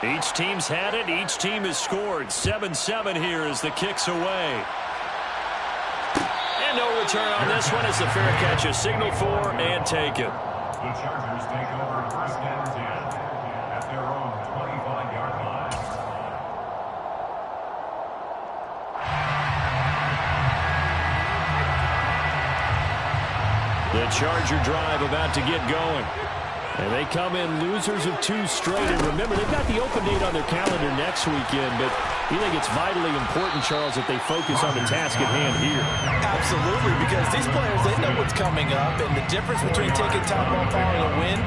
Each team's had it. Each team has scored. 7-7 here as the kick's away. And no return on this one as the fair catch is signaled for and taken. The Chargers take over first and 10 at their own 25-yard line. The Charger drive about to get going. And they come in losers of 2 straight. And remember, they've got the open date on their calendar next weekend. But you think it's vitally important, Charles, that they focus on the task at hand here? Absolutely, because these players, they know what's coming up. And the difference between taking time off following a win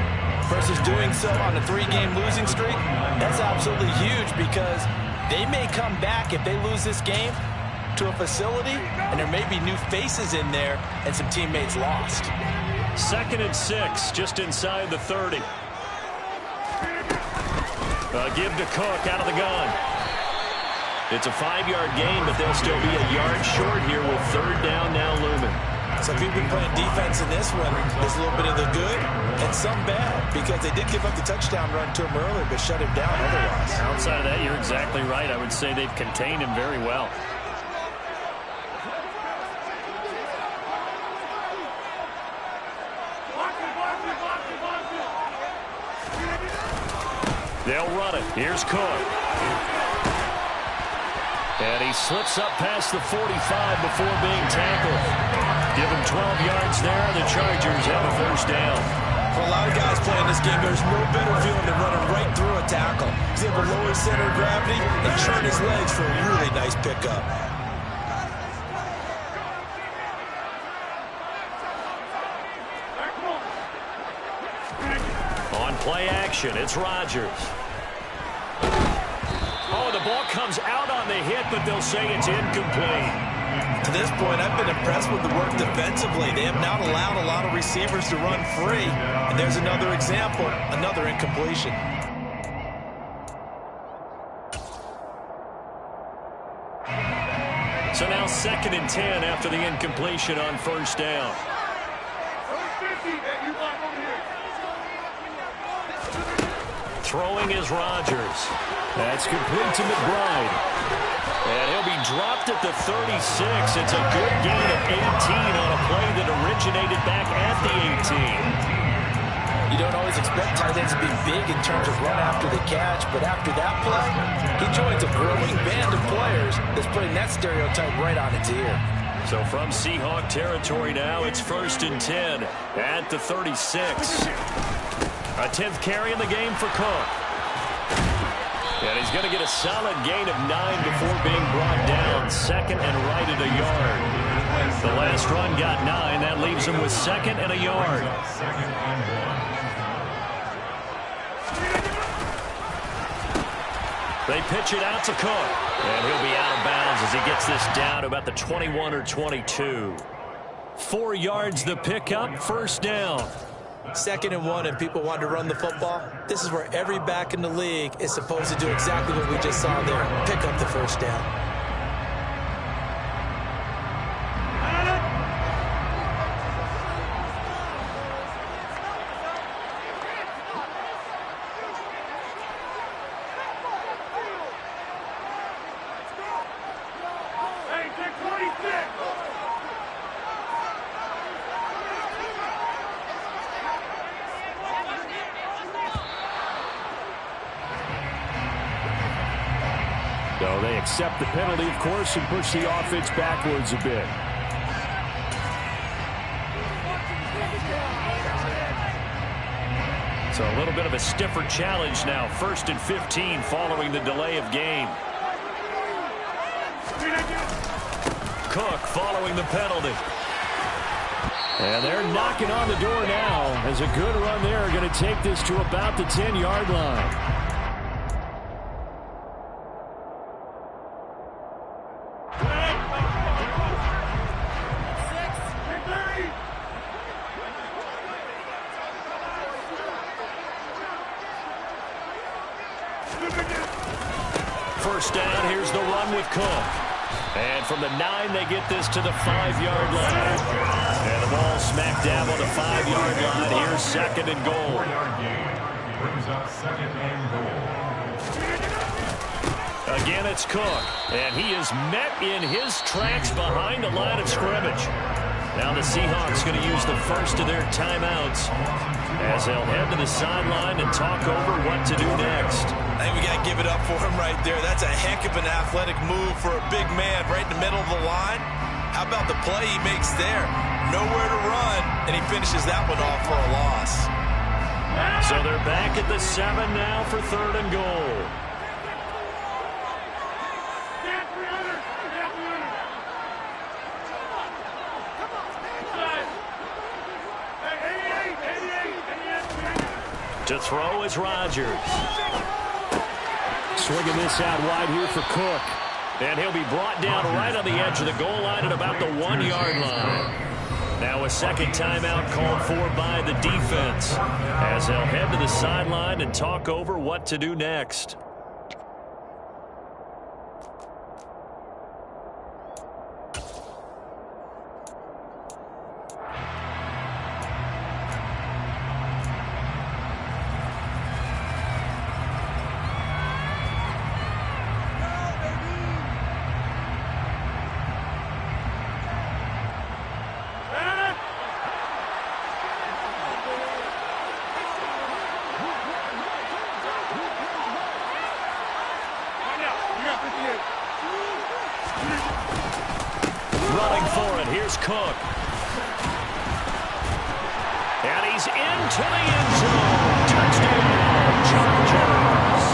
versus doing so on a 3-game losing streak, that's absolutely huge because they may come back if they lose this game to a facility, and there may be new faces in there and some teammates lost. 2nd and 6, just inside the 30. Give to Cook out of the gun. It's a 5-yard gain, but they'll still be a yard short here with 3rd down now looming. So if you've been playing defense in this one, there's a little bit of the good and some bad because they did give up the touchdown run to him earlier, but shut him down otherwise. Outside of that, you're exactly right. I would say they've contained him very well. They'll run it. Here's Cook. And he slips up past the 45 before being tackled. Give him 12 yards there. The Chargers have a first down. For a lot of guys playing this game, there's no better feeling than running right through a tackle. He's able to lower his center of gravity and churn his legs for a really nice pickup. On play action, it's Rodgers. Oh, the ball comes out on the hit, but they'll say it's incomplete. To this point, I've been impressed with the work defensively. They have not allowed a lot of receivers to run free. And there's another example, another incompletion. So now 2nd and 10 after the incompletion on first down. Throwing is Rodgers. That's complete to McBride. And he'll be dropped at the 36. It's a good gain of 18 on a play that originated back at the 18. You don't always expect tight ends to be big in terms of run after the catch, but after that play, he joins a growing band of players that's putting that stereotype right on its ear. So from Seahawk territory now, it's 1st and 10 at the 36. A 10th carry in the game for Cook. And he's going to get a solid gain of 9 before being brought down. 2nd and right at a yard. The last run got 9. That leaves him with 2nd and a yard. They pitch it out to Cook. And he'll be out of bounds as he gets this down to about the 21 or 22. 4 yards the pickup, first down. 2nd and 1 and people want to run the football. This is where every back in the league is supposed to do exactly what we just saw there. Pick up the first down. So they accept the penalty, of course, and push the offense backwards a bit. So a little bit of a stiffer challenge now. 1st and 15 following the delay of game. Cook following the penalty. And they're knocking on the door now as a good run there are going to take this to about the 10-yard line. First down, here's the run with Cook. And from the 9, they get this to the 5-yard line. And the ball smack dab on the 5-yard line. Here's 2nd and goal. 4-yard gain brings up 2nd and goal. Again, it's Cook, and he is met in his tracks behind the line of scrimmage. Now the Seahawks going to use the first of their timeouts as they'll head to the sideline and talk over what to do next. I think we got to give it up for him right there. That's a heck of an athletic move for a big man right in the middle of the line. How about the play he makes there? Nowhere to run, and he finishes that one off for a loss. So they're back at the 7 now for 3rd and goal. To throw is Rodgers. Swinging this out wide here for Cook. And he'll be brought down right on the edge of the goal line at about the 1-yard line. Now a second timeout called for by the defense as they'll head to the sideline and talk over what to do next. Running for it, here's Cook. And he's into the end zone. Touchdown, Chargers.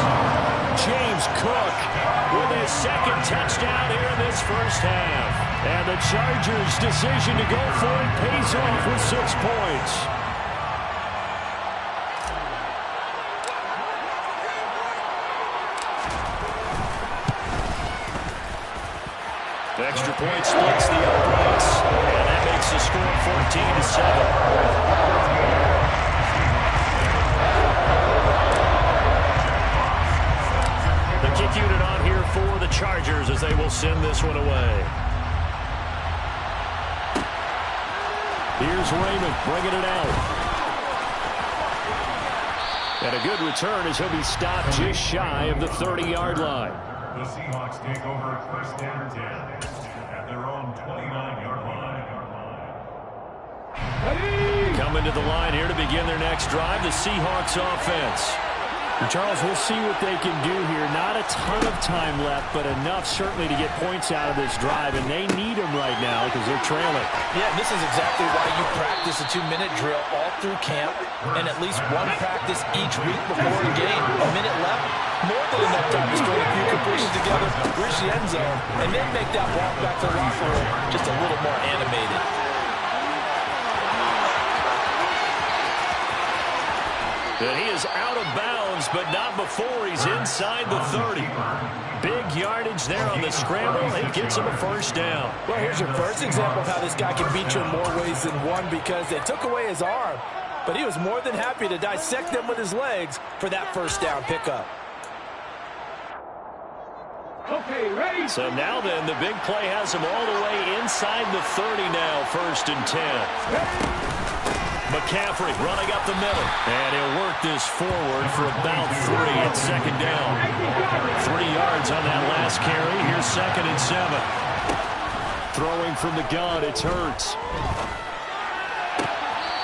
James Cook with his second touchdown here in this first half. And the Chargers' decision to go for it pays off with 6 points. Extra point splits the uprights, and that makes the score 14-7. The kick unit on here for the Chargers as they will send this one away. Here's Raymond bringing it out. And a good return as he'll be stopped just shy of the 30-yard line. The Seahawks take over 1st and 10 at their own 29-yard line. Coming to the line here to begin their next drive, the Seahawks offense. And Charles, we'll see what they can do here. Not a ton of time left, but enough certainly to get points out of this drive, and they need them right now because they're trailing. Yeah, this is exactly why you practice a 2-minute drill all through camp and at least one practice each week before a game. A minute left, more than enough time to string a few completions together, reach the end zone, and then make that walk back to the locker room just a little more animated. And he is out of bounds, but not before he's inside the 30. Big yardage there on the scramble. It gets him a first down. Well, here's your first example of how this guy can beat you in more ways than one because they took away his arm, but he was more than happy to dissect them with his legs for that first down pickup. Okay, ready? So now then, the big play has him all the way inside the 30 now, 1st and 10. McCaffrey running up the middle. And he'll work this forward for about 3 at 2nd down. 3 yards on that last carry. Here's 2nd and 7. Throwing from the gun, it's Hurts.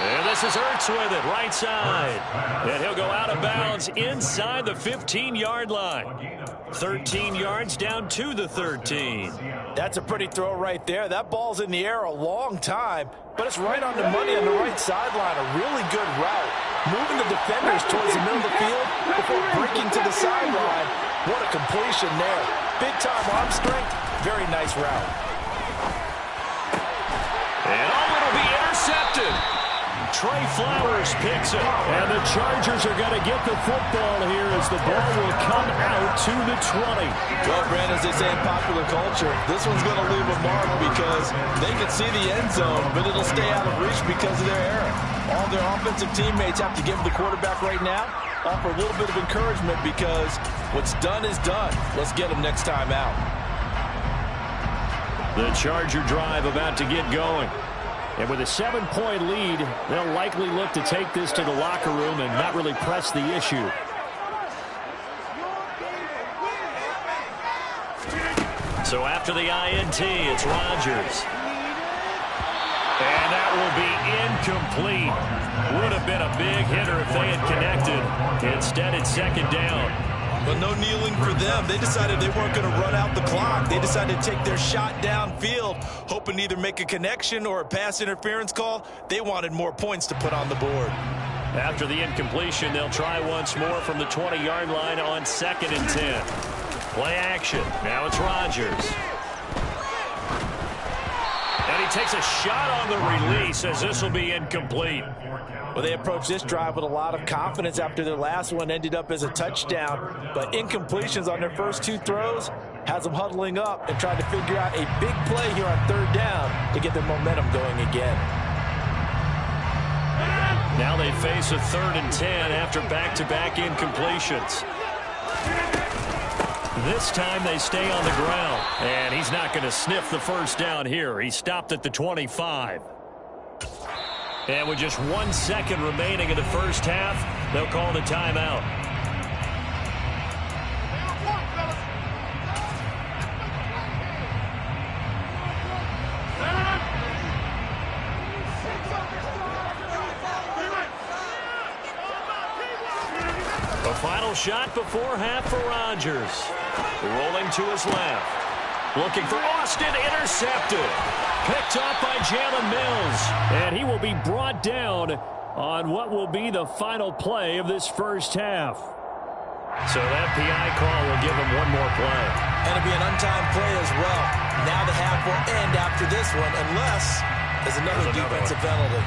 And this is Hurts with it, right side. And he'll go out of bounds inside the 15-yard line. 13 yards down to the 13. That's a pretty throw right there. That ball's in the air a long time, but it's right on the money on the right sideline. A really good route. Moving the defenders towards the middle of the field before breaking to the sideline. What a completion there. Big-time arm strength. Very nice route. And it'll be intercepted. Trey Flowers picks it. And the Chargers are going to get the football here as the ball will come out to the 20. Well, Brandon, as they say in popular culture, this one's going to leave a mark because they can see the end zone, but it'll stay out of reach because of their error. All their offensive teammates have to give the quarterback right now, offer a little bit of encouragement because what's done is done. Let's get them next time out. The Charger drive about to get going. And with a 7-point lead, they'll likely look to take this to the locker room and not really press the issue. So after the INT, it's Rodgers. And that will be incomplete. Would have been a big hitter if they had connected. Instead, it's second down. But no kneeling for them. They decided they weren't going to run out the clock. They decided to take their shot downfield, hoping to either make a connection or a pass interference call. They wanted more points to put on the board. After the incompletion, they'll try once more from the 20-yard line on 2nd and 10. Play action. Now it's Rodgers. And he takes a shot on the release as this will be incomplete. Well, they approached this drive with a lot of confidence after their last one ended up as a touchdown. But incompletions on their first 2 throws has them huddling up and trying to figure out a big play here on 3rd down to get their momentum going again. Now they face a 3rd and 10 after back-to-back incompletions. This time they stay on the ground. And he's not going to sniff the first down here. He stopped at the 25. And with just 1 second remaining in the first half, they'll call the timeout. A final shot before half for Rodgers. Rolling to his left. Looking for Austin, intercepted. Picked off by Jalen Mills. And he will be brought down on what will be the final play of this first half. So that PI call will give him one more play. And it'll be an untimed play as well. Now the half will end after this one, unless there's another defensive penalty.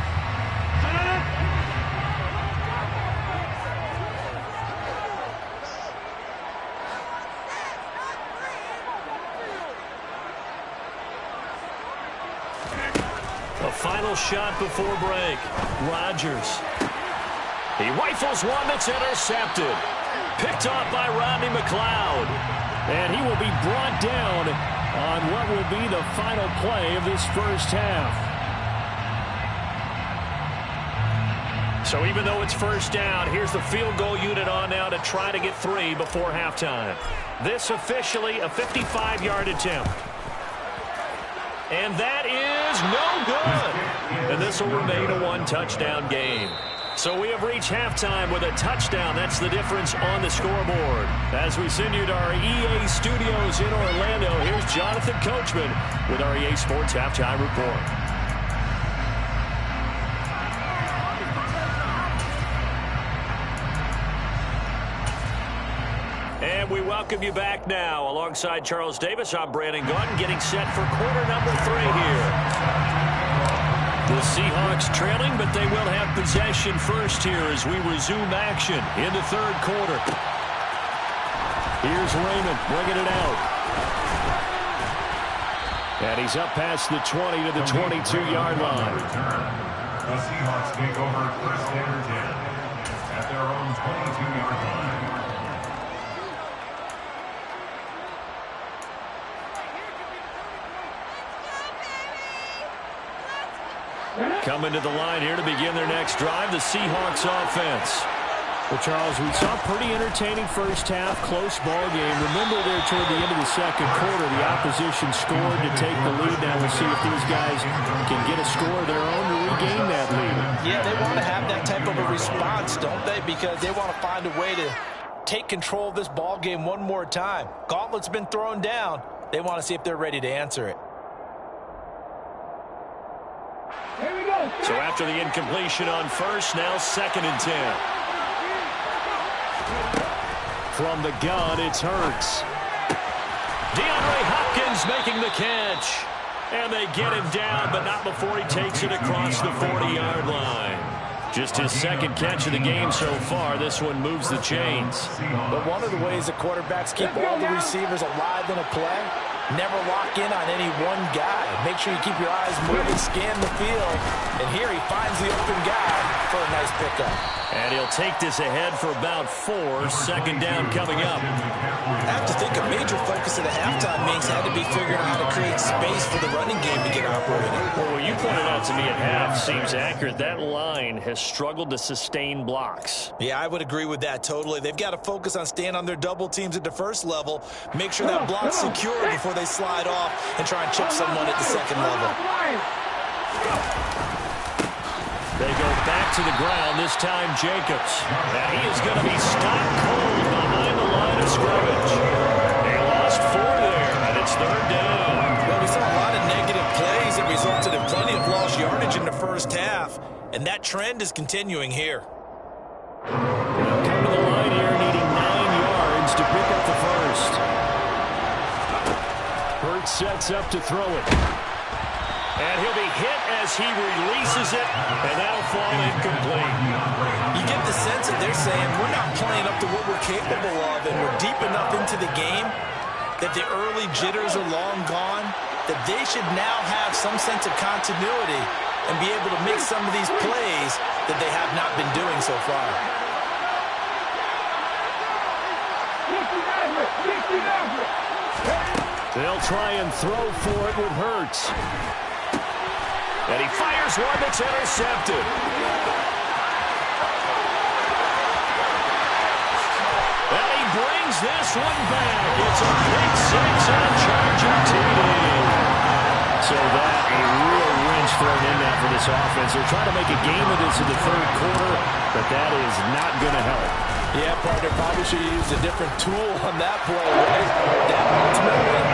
A final shot before break. Rodgers. He rifles one that's intercepted. Picked off by Rodney McLeod. And he will be brought down on what will be the final play of this first half. So even though it's first down, here's the field goal unit on now to try to get 3 before halftime. This officially a 55-yard attempt. And that is no good. And this will remain a 1-touchdown game. So we have reached halftime with a touchdown. That's the difference on the scoreboard. As we send you to our EA studios in Orlando, here's Jonathan Coachman with our EA Sports Halftime Report. And we welcome you back now. Alongside Charles Davis, I'm Brandon Gunn, getting set for quarter number 3 here. The Seahawks trailing, but they will have possession first here as we resume action in the 3rd quarter. Here's Raymond bringing it out. And he's up past the 20 to the 22-yard line. The Seahawks take over 1st and 10 at their own 22-yard line. Coming to the line here to begin their next drive, the Seahawks offense. Well, Charles, we saw a pretty entertaining first half, close ball game. Remember there toward the end of the 2nd quarter, the opposition scored to take the lead. Now we'll see if these guys can get a score of their own to regain that lead. Yeah, they want to have that type of a response, don't they? Because they want to find a way to take control of this ball game one more time. Gauntlet's been thrown down. They want to see if they're ready to answer it. So after the incompletion on first, now 2nd and 10. From the gun, it's Hurts. DeAndre Hopkins making the catch. And they get him down, but not before he takes it across the 40-yard line. Just his 2nd catch of the game so far. This one moves the chains. But one of the ways the quarterbacks keep all the receivers alive in a play, never lock in on any one guy. Make sure you keep your eyes moving, scan the field. And here he finds the open guy for a nice pickup. And he'll take this ahead for about 4. Second down coming up. I have to think a major focus of the halftime means had to be figuring out how to create space for the running game to get operating. Well, what you pointed out to me at half seems accurate. That line has struggled to sustain blocks. Yeah, I would agree with that totally. They've got to focus on staying on their double teams at the first level, make sure that block's secure before they slide off and try and chip someone at the second level. They go back to the ground, this time Jacobs. Now he is going to be stopped cold behind the line of scrimmage. They lost 4 there, and it's third down. Well, we saw a lot of negative plays that resulted in plenty of lost yardage in the first half, and that trend is continuing here. They'll come to the line here needing 9 yards to pick up the first. Hurts sets up to throw it. And he'll be hit as he releases it, and that'll fall incomplete. You get the sense that they're saying we're not playing up to what we're capable of, and we're deep enough into the game that the early jitters are long gone, that they should now have some sense of continuity and be able to make some of these plays that they have not been doing so far. They'll try and throw for it with Hurts. And he fires one that's intercepted. And he brings this one back. It's a big 6 on Charger TD. So that a real wrench thrown in now for this offense. They're trying to make a game of this in the third quarter, but that is not going to help. Yeah, partner, probably should use a different tool on that play, right? That ultimately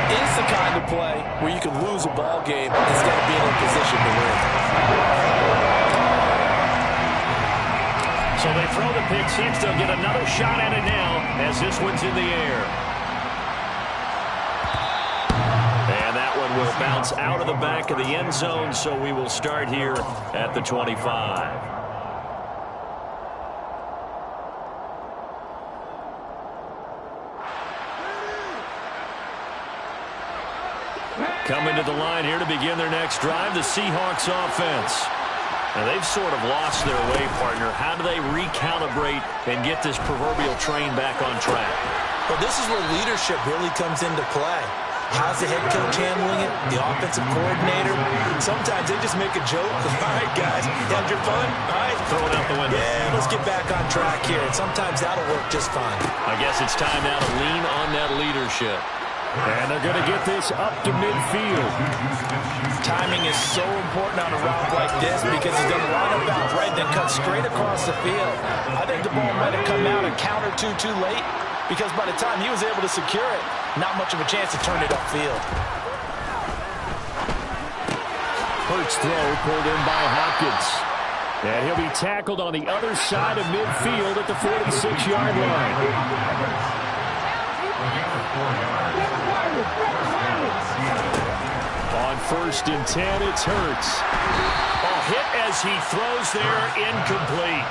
is the kind of play where you can lose a ball game instead of being in a position to win. So they throw the pick six. They'll get another shot at it now as this one's in the air. And that one will bounce out of the back of the end zone, so we will start here at the 25. Coming to the line here to begin their next drive, the Seahawks offense. Now, they've sort of lost their way, partner. How do they recalibrate and get this proverbial train back on track? Well, this is where leadership really comes into play. How's the head coach handling it? The offensive coordinator? Sometimes they just make a joke. All right, guys, you had your fun? All right. Throw it out the window. Yeah, let's get back on track here. And sometimes that'll work just fine. I guess it's time now to lean on that leadership. And they're going to get this up to midfield. Timing is so important on a route like this because he's going to line up out right, then cut straight across the field. I think the ball might have come out and counter too late because by the time he was able to secure it, not much of a chance to turn it upfield. Hurts throw pulled in by Hopkins. And he'll be tackled on the other side of midfield at the 46-yard line. On 1st and 10, it's Hurts. Oh, hit as he throws there, incomplete.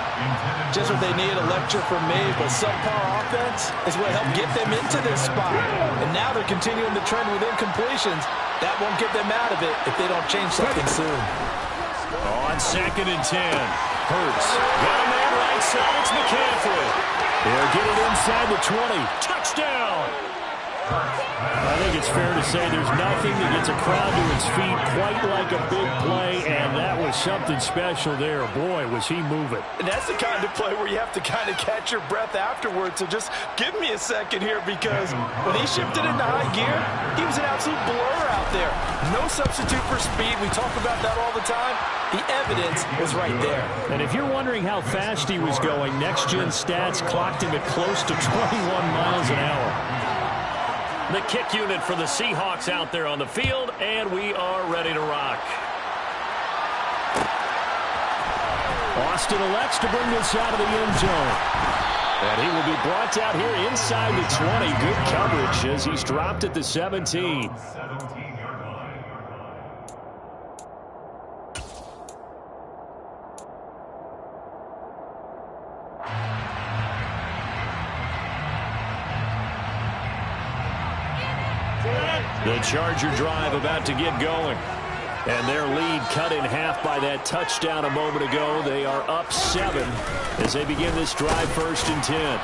Just what they need, a lecture from me, but subpar offense is what helped get them into this spot. And now they're continuing the trend with incompletions. That won't get them out of it if they don't change something soon. On 2nd and 10, Hurts got a man right side. It's McCaffrey. They'll get it inside the 20. Touchdown. I think it's fair to say there's nothing that gets a crowd to its feet quite like a big play, and that was something special there. Boy, was he moving. And that's the kind of play where you have to kind of catch your breath afterwards. So just give me a second here because when he shifted into high gear, he was an absolute blur out there. No substitute for speed. We talk about that all the time. The evidence was right there. And if you're wondering how fast he was going, next-gen stats clocked him at close to 21 miles an hour. The kick unit for the Seahawks out there on the field, and we are ready to rock. Austin elects to bring this out of the end zone. And he will be brought out here inside the 20. Good coverage as he's dropped at the 17. The Charger drive about to get going. And their lead cut in half by that touchdown a moment ago. They are up 7 as they begin this drive, 1st and 10.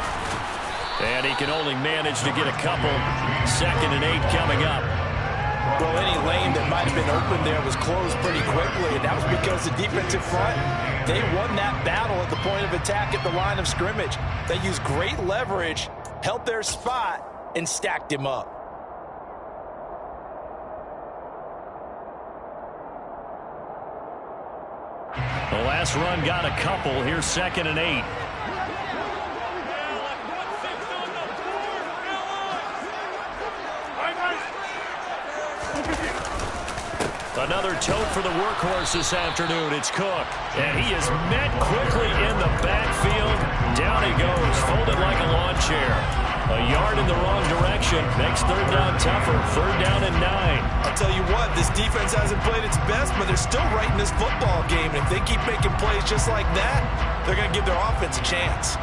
And he can only manage to get a couple. 2nd and 8 coming up. Well, any lane that might have been open there was closed pretty quickly, and that was because the defensive front, they won that battle at the point of attack at the line of scrimmage. They used great leverage, held their spot, and stacked him up. The last run got a couple. Here's 2nd and 8. Another tote for the workhorse this afternoon. It's Cook. And he is met quickly in the backfield. Down he goes, folded like a lawn chair. A yard in the wrong direction. Makes 3rd down tougher. 3rd down and 9. I'll tell you what, this defense hasn't played its best, but they're still right in this football game. And if they keep making plays just like that, they're going to give their offense a chance.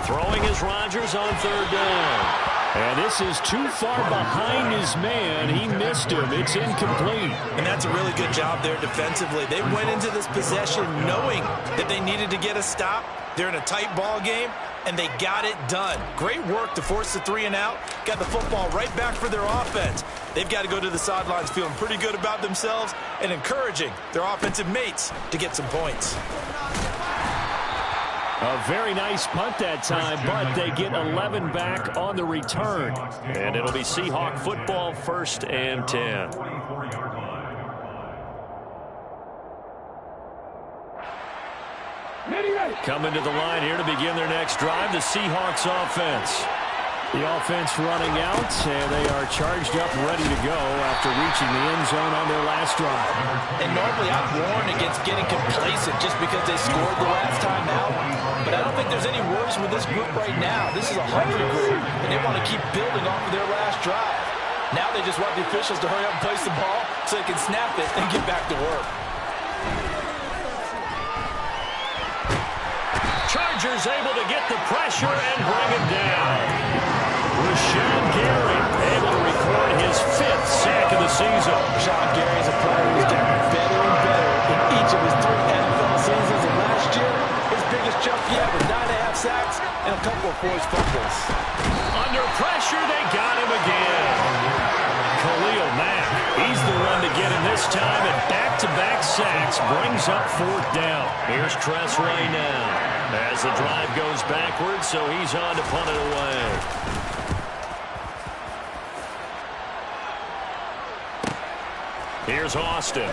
Throwing is Rodgers on 3rd down. And this is too far behind his man. He missed him. It's incomplete. And that's a really good job there defensively. They went into this possession knowing that they needed to get a stop. They're in a tight ball game, and they got it done. Great work to force the 3 and out. Got the football right back for their offense. They've got to go to the sidelines feeling pretty good about themselves and encouraging their offensive mates to get some points. A very nice punt that time, but they get 11 back on the return. And it'll be Seahawk football, 1st and 10. Coming to the line here to begin their next drive, the Seahawks offense. The offense running out, and they are charged up, ready to go after reaching the end zone on their last drive. And normally I've warned against getting complacent just because they scored the last time out. But I don't think there's any worries with this group right now. This is a hungry group, and they want to keep building off of their last drive. Now they just want the officials to hurry up and place the ball so they can snap it and get back to work. Chargers able to get the pressure and bring him down. Rashawn Gary able to record his 5th sack of the season. Rashawn Gary is a player who's gotten better and better in each of his 3 NFL seasons. And last year, his biggest jump yet was 9.5 sacks and a couple of forced fumbles. Under pressure, they got him again. Khalil Mack, he's the one to get him this time, and back-to-back sacks brings up 4th down. Here's Tress right now as the drive goes backwards, so he's on to punt it away. Here's Austin.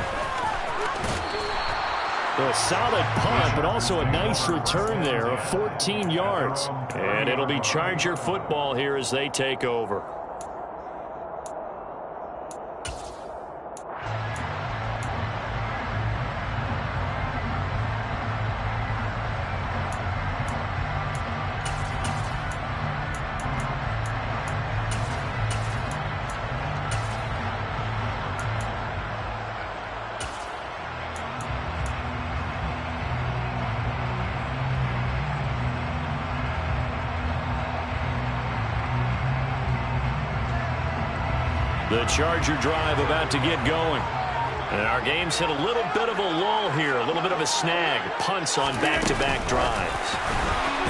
A solid punt, but also a nice return there of 14 yards. And it'll be Charger football here as they take over. The Charger drive about to get going. And our game's hit a little bit of a lull here, a little bit of a snag. Punts on back-to-back drives.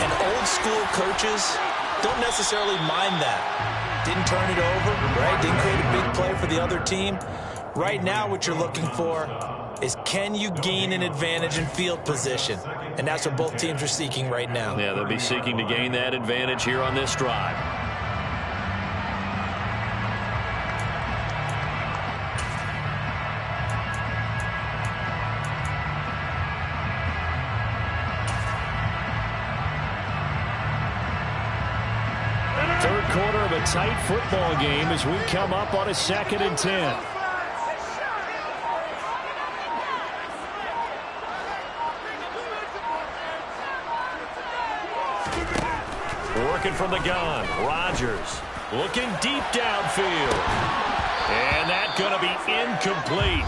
And old-school coaches don't necessarily mind that. Didn't turn it over, right? Didn't create a big play for the other team. Right now what you're looking for is can you gain an advantage in field position? And that's what both teams are seeking right now. Yeah, they'll be seeking to gain that advantage here on this drive. Third quarter of a tight football game as we come up on a 2nd and 10. Working from the gun, Rodgers looking deep downfield. And that's going to be incomplete.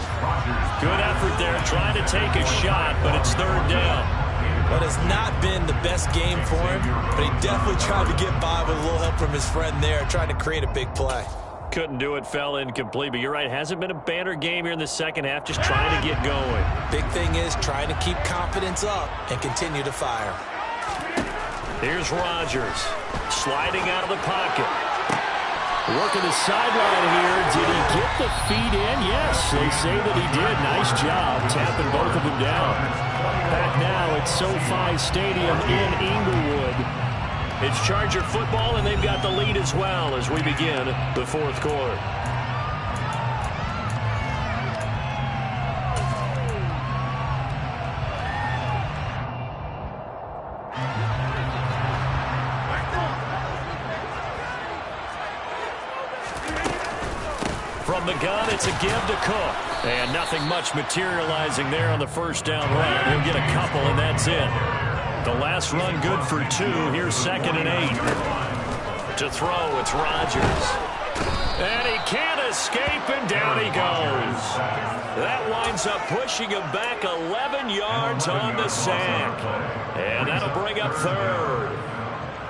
Good effort there trying to take a shot, but it's third down. Well, it's not been the best game for him, but he definitely tried to get by with a little help from his friend there, trying to create a big play. Couldn't do it, fell incomplete, but you're right, hasn't been a banner game here in the second half, just trying to get going. Big thing is trying to keep confidence up and continue to fire. Here's Rodgers, sliding out of the pocket. Working the sideline here. Did he get the feet in? Yes, they say that he did. Nice job tapping both of them down. Back now at SoFi Stadium in Inglewood. It's Charger football, and they've got the lead as well as we begin the fourth quarter. From the gun, it's a give to Cook. And nothing much materializing there on the first down run. He'll get a couple, and that's it. The last run good for 2. Here's 2nd and 8. To throw, it's Rodgers. And he can't escape, and down he goes. That winds up pushing him back 11 yards on the sack. And that'll bring up third.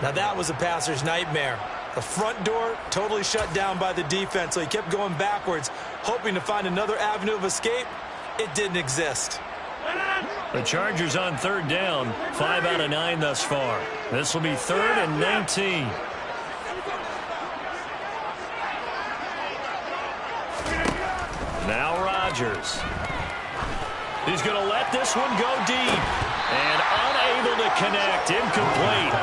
Now that was a passer's nightmare. The front door totally shut down by the defense, so he kept going backwards, hoping to find another avenue of escape. It didn't exist. The Chargers on third down, 5 out of 9 thus far. This will be 3rd and 19. Now Rodgers. He's going to let this one go deep. And unable to connect, incomplete.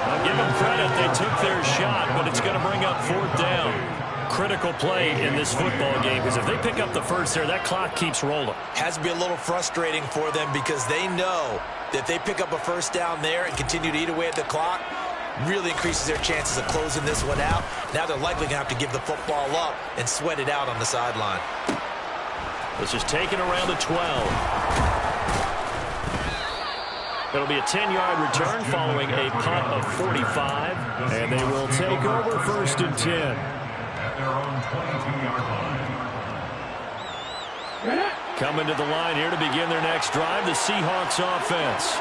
I'll give them credit, they took their shot, but it's going to bring up 4th down. Critical play in this football game, because if they pick up the first there, that clock keeps rolling. Has to be a little frustrating for them because they know that if they pick up a first down there and continue to eat away at the clock, really increases their chances of closing this one out. Now they're likely going to have to give the football up and sweat it out on the sideline. This is taken around the 12. It'll be a 10-yard return following a punt of 45. And they will take over 1st and 10. At their own 22-yard line. Coming to the line here to begin their next drive, the Seahawks offense.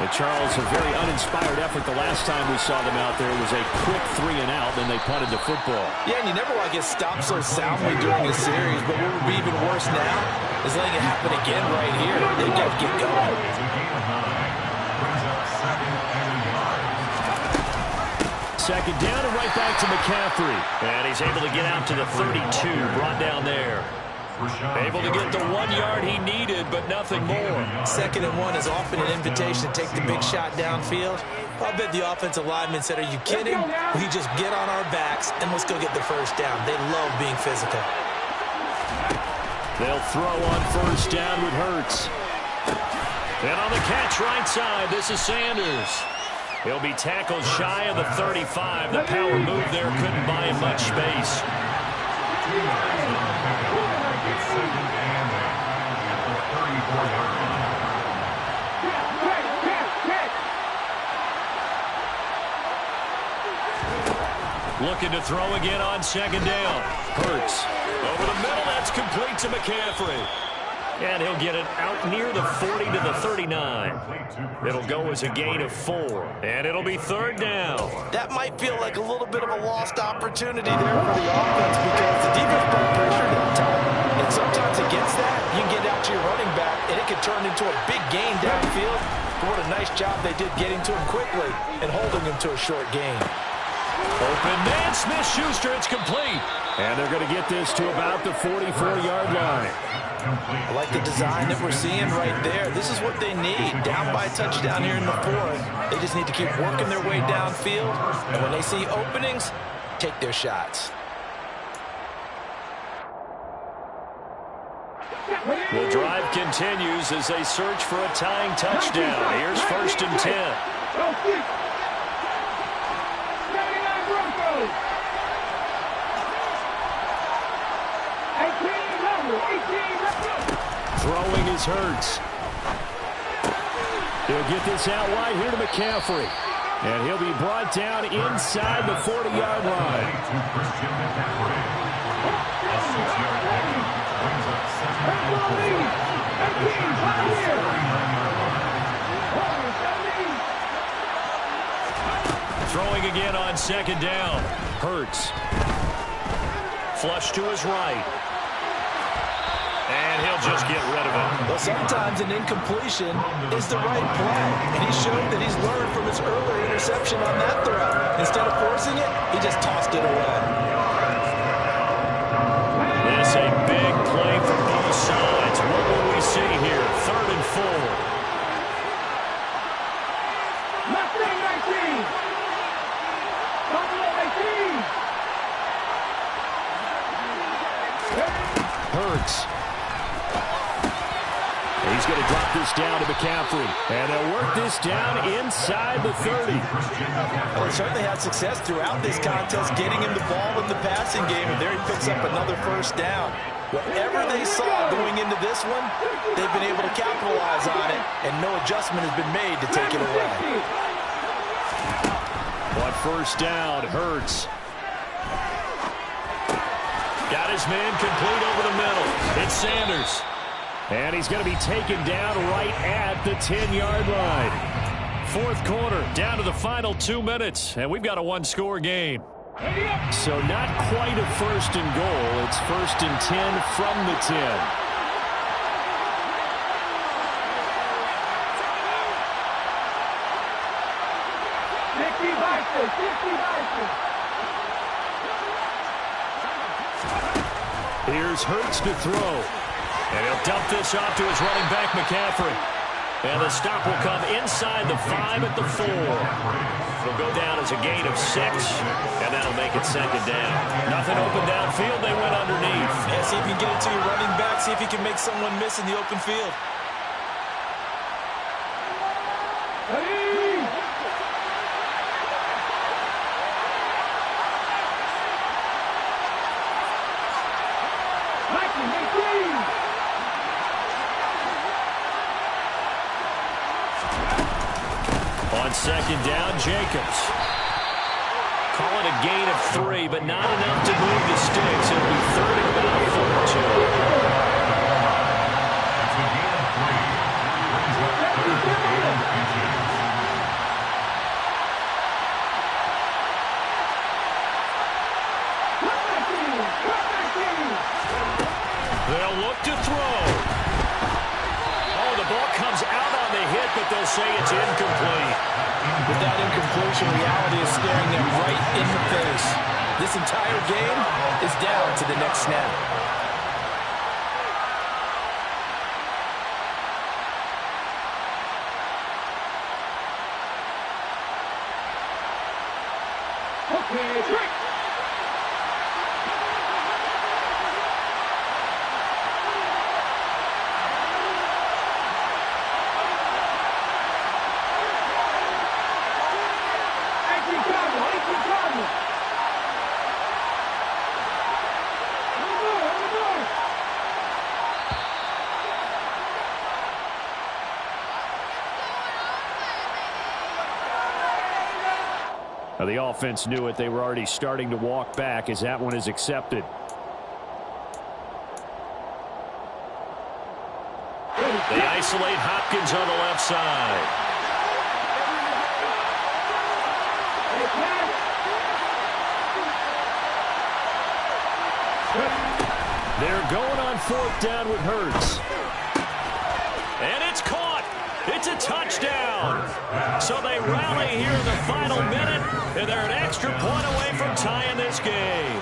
And Charles, a very uninspired effort the last time we saw them out there. It was a quick 3 and out, then they punted the football. Yeah, and you never want to get stopped so soundly during a series, but what would be even worse now is letting it happen again right here. They've got to get going. Second down and right back to McCaffrey. And he's able to get out to the 32, brought down there. Able to get the 1 yard he needed, but nothing more. 2nd and 1 is often an invitation to take the big shot downfield. I bet the offensive lineman said, are you kidding? We just get on our backs and let's go get the first down. They love being physical. They'll throw on first down with Hurts. And on the catch right side, this is Sanders. He'll be tackled shy of the 35. The power move there couldn't buy him much space. Looking to throw again on 2nd down. Hurts. Over the middle, that's complete to McCaffrey. And he'll get it out near the 40 to the 39. It'll go as a gain of 4. And it'll be 3rd down. That might feel like a little bit of a lost opportunity there for the offense because the defense brought pressure to the top. And sometimes against that, you can get out to your running back, and it can turn into a big gain downfield. But what a nice job they did getting to him quickly and holding him to a short gain. Open man, Smith-Schuster, it's complete. And they're going to get this to about the 44-yard line. I like the design that we're seeing right there. This is what they need. Down by a touchdown here in the 4th. They just need to keep working their way downfield. And when they see openings, take their shots. The drive continues as they search for a tying touchdown. Here's 1st and 10. Throwing is Hurts. He'll get this out wide here to McCaffrey. And he'll be brought down inside the 40-yard line. second down. Hurts. Flush to his right. And he'll just get rid of it. Well, sometimes an incompletion is the right play. And he showed that he's learned from his earlier interception on that throw. Instead of forcing it, he just tossed it away. This a big play from both sides. What will we see here? 3rd and 4. Hurts. He's going to drop this down to McCaffrey. And they'll work this down inside the 30. Well, he certainly had success throughout this contest getting him the ball in the passing game, and there he picks up another first down. Whatever they saw going into this one, they've been able to capitalize on it, and no adjustment has been made to take it away. On first down, Hurts. Got his man complete over the middle. It's Sanders. And he's going to be taken down right at the 10-yard line. 4th quarter, down to the final 2 minutes, and we've got a one-score game. So not quite a 1st and goal. It's 1st and 10 from the 10. Here's Hurts to throw. And he'll dump this off to his running back, McCaffrey. And the stop will come inside the 5 at the 4. It'll go down as a gain of 6, and that'll make it 2nd down. Nothing open downfield. They went underneath. Yeah, see if you can get it to your running back. See if you can make someone miss in the open field. On 2nd down, Jacobs. Call it a gain of 3, but not enough to move the sticks. It'll be 3rd and about 4-2. That's a gain of 3. Brings up 3rd and inches. They'll look to throw. Oh, the ball comes out on the hit, but they'll say it's incomplete. With that incompletion, reality is staring them right in the face. This entire game is down to the next snap. Now, the offense knew it. They were already starting to walk back as that one is accepted. They isolate Hopkins on the left side. They're going on 4th down with Hurts. And it's caught. It's a touchdown. So they rally here in the final minute, and they're an extra point away from tying this game.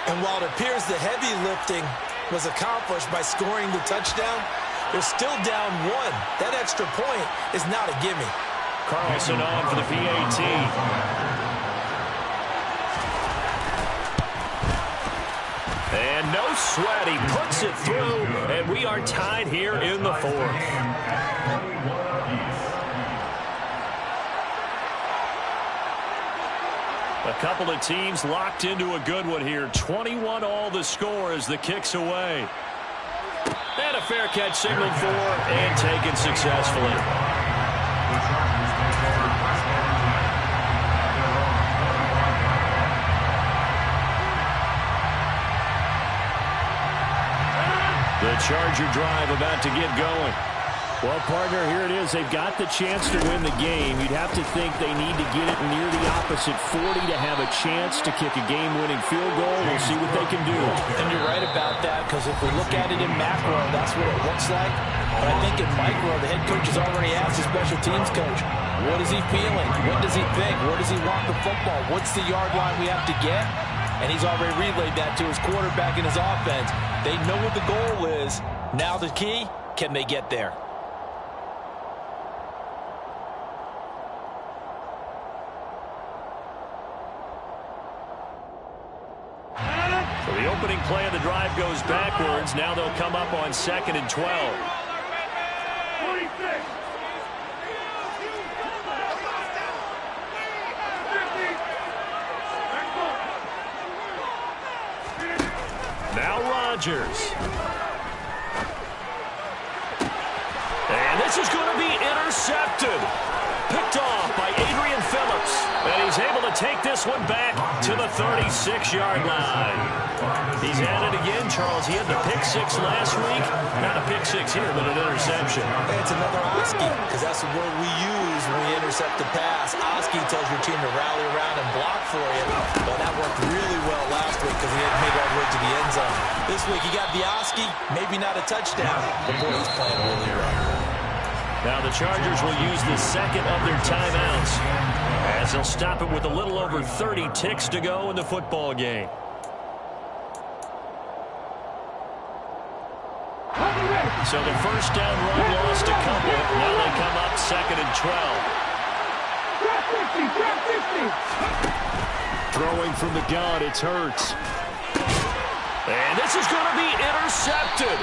And while it appears the heavy lifting was accomplished by scoring the touchdown, they're still down 1. That extra point is not a gimme. Carlson on for the PAT. And no sweat. He puts it through, and we are tied here in the 4th. A couple of teams locked into a good one here. 21 all the score as the kick's away. And a fair catch signaled for and taken successfully. The Charger drive about to get going. Well, partner, here it is. They've got the chance to win the game. You'd have to think they need to get it near the opposite 40 to have a chance to kick a game-winning field goal. We'll see what they can do. And you're right about that, because if we look at it in macro, that's what it looks like. But I think in micro, the head coach has already asked the special teams coach, what is he feeling? What does he think? Where does he want the football? What's the yard line we have to get? And he's already relayed that to his quarterback and his offense. They know what the goal is. Now the key, can they get there? So the opening play of the drive goes backwards. Now they'll come up on 2nd and 12. Now Rodgers. And this is going to be intercepted. Picked off by Adrian Phillips. And he's able to take this one back to the 36-yard line. He's at it again, Charles. He had the pick six last week. Not a pick six here, but an interception. It's another Oski, because that's the word we use when we intercept the pass. Oski tells your team to rally around and block for you. Well, that worked really well last week because he didn't make all the way to the end zone. This week, he got the Oski, maybe not a touchdown, but boy, he's playing really well. Now the Chargers will use the second of their timeouts as they'll stop it with a little over 30 ticks to go in the football game. So the first down run lost a couple. Now they come up 2nd and 12. Throwing from the gun, it's Hurts. And this is going to be intercepted.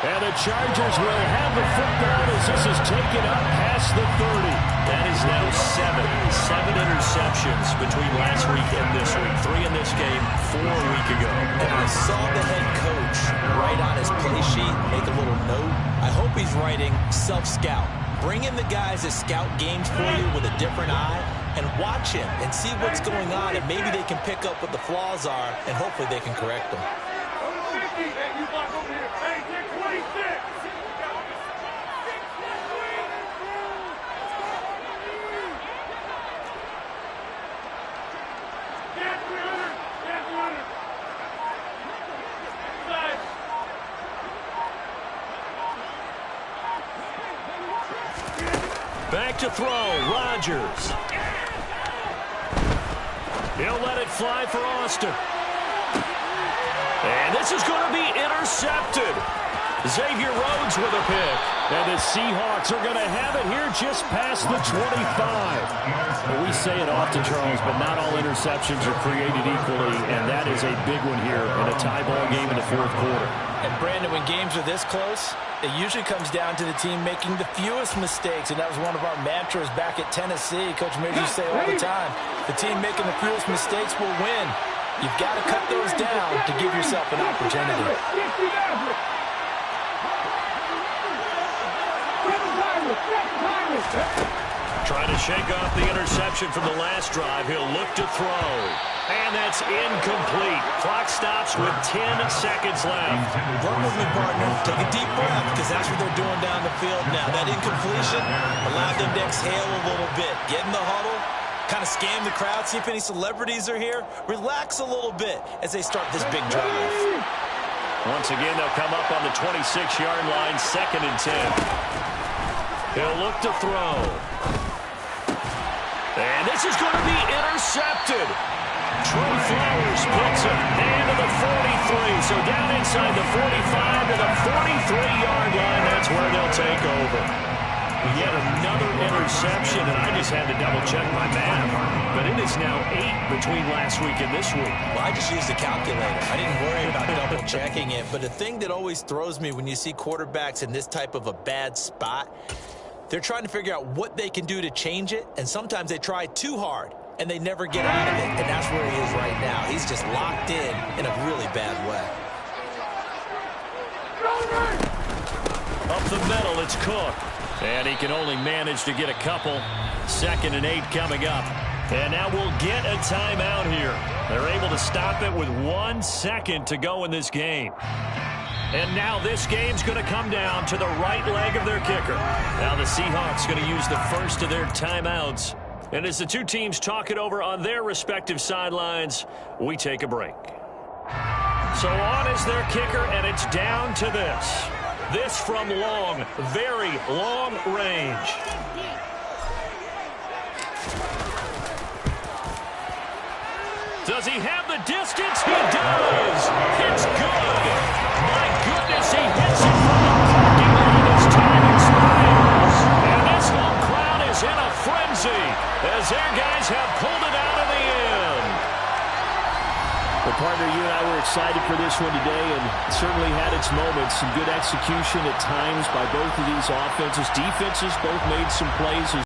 And the Chargers will have the football as this is taken up past the 30. That is now 7 interceptions between last week and this week. 3 in this game, 4 a week ago. And I saw the head coach write on his play sheet, make a little note. I hope he's writing self-scout. Bring in the guys that scout games for you with a different eye and watch him and see what's going on, and maybe they can pick up what the flaws are, and hopefully they can correct them. Back to throw, Rodgers. He'll let it fly for Austin. And this is going to be intercepted. Xavier Rhodes with a pick. And the Seahawks are going to have it here just past the 25. Well, we say it often, Charles, but not all interceptions are created equally, and that is a big one here in a tie ball game in the fourth quarter. And, Brandon, when games are this close, it usually comes down to the team making the fewest mistakes, and that was one of our mantras back at Tennessee. Coach Midge used to say all the time, the team making the fewest mistakes will win. You've got to cut those down to give yourself an opportunity. Trying to shake off the interception from the last drive. He'll look to throw. And that's incomplete. Clock stops with 10 seconds left. Work with me, partner. Take a deep breath, because that's what they're doing down the field now. That incompletion allowed them to exhale a little bit. Get in the huddle, kind of scan the crowd, see if any celebrities are here. Relax a little bit as they start this big drive. Once again, they'll come up on the 26-yard line, 2nd and 10. He'll look to throw. And this is going to be intercepted. Trey Flowers puts it into the 43. So down inside the 45 to the 43-yard line. That's where they'll take over. Yet another interception, and I just had to double-check my math. But it is now 8 between last week and this week. Well, I just used the calculator. I didn't worry about double-checking it. But the thing that always throws me when you see quarterbacks in this type of a bad spot, they're trying to figure out what they can do to change it, and sometimes they try too hard, and they never get out of it, and that's where he is right now. He's just locked in a really bad way. Up the middle, it's Cook. And he can only manage to get a couple. 2nd and 8 coming up. And now we'll get a timeout here. They're able to stop it with 1 second to go in this game. And now this game's going to come down to the right leg of their kicker. Now the Seahawks going to use the first of their timeouts. And as the two teams talk it over on their respective sidelines, we take a break. So on is their kicker, and it's down to this. This from long, very long range. Does he have the distance? He does. It's good. My goodness, he hits it from the parking lot as time expires. And this home crowd is in a frenzy as their guys have pulled it out in the end. Well, partner, you and I were excited for this one today, and it certainly had its moments. Some good execution at times by both of these offenses. Defenses both made some plays as